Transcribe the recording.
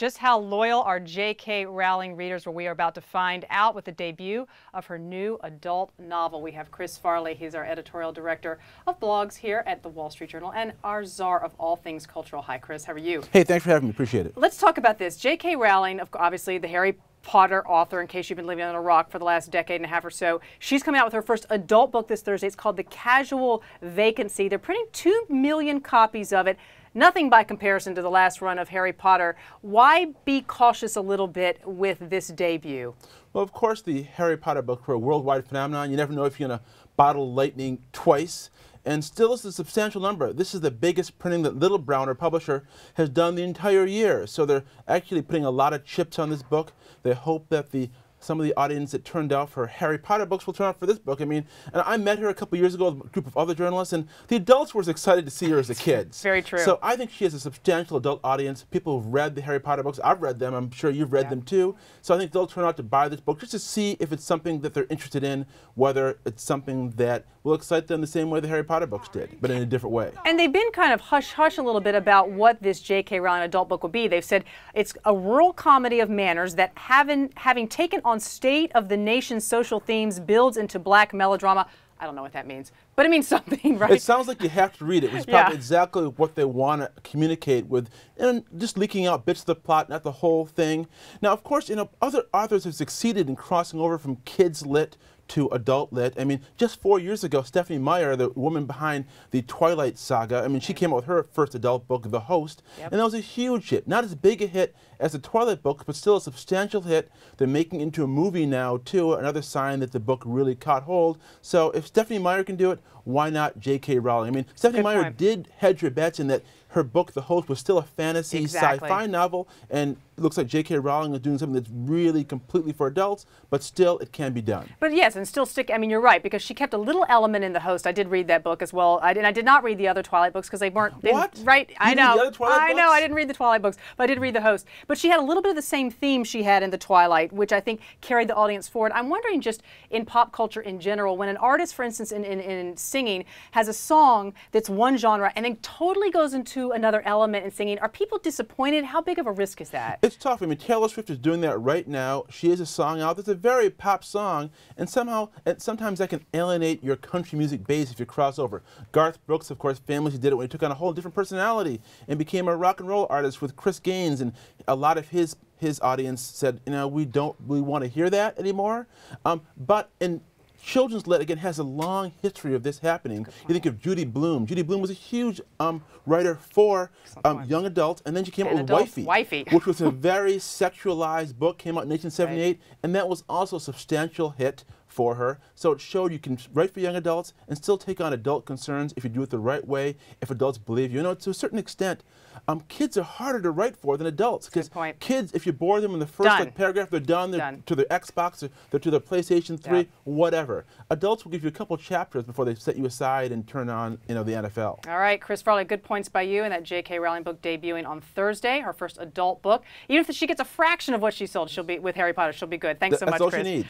Just how loyal are J.K. Rowling readers? Well, we are about to find out with the debut of her new adult novel. We have Chris Farley. He's our editorial director of blogs here at the Wall Street Journal and our czar of all things cultural. Hi, Chris. How are you? Hey, thanks for having me. Appreciate it. Let's talk about this. J.K. Rowling, obviously the Harry Potter author, in case you've been living on a rock for the last decade and a half or so. She's coming out with her first adult book this Thursday. It's called The Casual Vacancy. They're printing 2 million copies of it. Nothing by comparison to the last run of Harry Potter. Why be cautious a little bit with this debut? Well, of course, the Harry Potter books were a worldwide phenomenon. You never know if you're going to bottle lightning twice. And still, it's a substantial number. This is the biggest printing that Little Brown, our publisher, has done the entire year. So they're actually putting a lot of chips on this book. They hope that some of the audience that turned out for Harry Potter books will turn out for this book. I mean, and I met her a couple years ago with a group of other journalists, and the adults were as excited to see her as the kids. Very true. So I think she has a substantial adult audience. People who've read the Harry Potter books. I've read them. I'm sure you've read them too. So I think they'll turn out to buy this book just to see if it's something that they're interested in, whether it's something that will excite them the same way the Harry Potter books did, but in a different way. And they've been kind of hush-hush a little bit about what this J.K. Rowling adult book will be. They've said it's a rural comedy of manners that having taken on state of the nation's social themes builds into black melodrama. I don't know what that means, but it means something, right? It sounds like you have to read it. It's probably exactly what they want to communicate with, and just leaking out bits of the plot, not the whole thing. Now, of course, other authors have succeeded in crossing over from kids lit to adult lit. I mean, just 4 years ago, Stephanie Meyer, the woman behind the Twilight saga, I mean, she came out with her first adult book, The Host, and that was a huge hit. Not as big a hit as the Twilight book, but still a substantial hit. They're making it into a movie now, too, another sign that the book really caught hold. So if Stephanie Meyer can do it, why not J.K. Rowling? I mean, Stephanie Meyer did hedge her bets in that her book, The Host, was still a fantasy sci-fi novel, and it looks like J.K. Rowling is doing something that's really completely for adults, but still it can be done. But yes, and still stick, I mean, you're right, because she kept a little element in The Host. I did read that book as well. I did not read the other Twilight books because they weren't. Right, I know. The other Twilight books? I know, I didn't read the Twilight books, but I did read The Host. But she had a little bit of the same theme she had in the Twilight, which I think carried the audience forward. I'm wondering, just in pop culture in general, when an artist, for instance, in singing, has a song that's one genre and then totally goes into another element in singing, are people disappointed? How big of a risk is that? It's tough. I mean, Taylor Swift is doing that right now. She has a song out that's a very pop song, and sometimes that can alienate your country music base if you cross over. Garth Brooks, of course, famously did it when he took on a whole different personality and became a rock and roll artist with Chris Gaines, and a lot of his audience said, you know, we don't really want to hear that anymore. But in children's lit, again, has a long history of this happening. You think of Judy Blume. Judy Blume was a huge writer for young adults, and then she came out with Wifey, which was a very sexualized book, came out in 1978, and that was also a substantial hit for her. So it showed you can write for young adults and still take on adult concerns if you do it the right way, if adults believe you. You know, to a certain extent, kids are harder to write for than adults. Because kids, if you bore them in the first paragraph, they're done. They're to their Xbox, they're to their PlayStation 3, whatever. Adults will give you a couple chapters before they set you aside and turn on, the NFL. All right, Chris Farley, good points by you, and that J.K. Rowling book debuting on Thursday, her first adult book. Even if she gets a fraction of what she sold, she'll be with Harry Potter. She'll be good. Thanks so much, Chris. That's all she needs.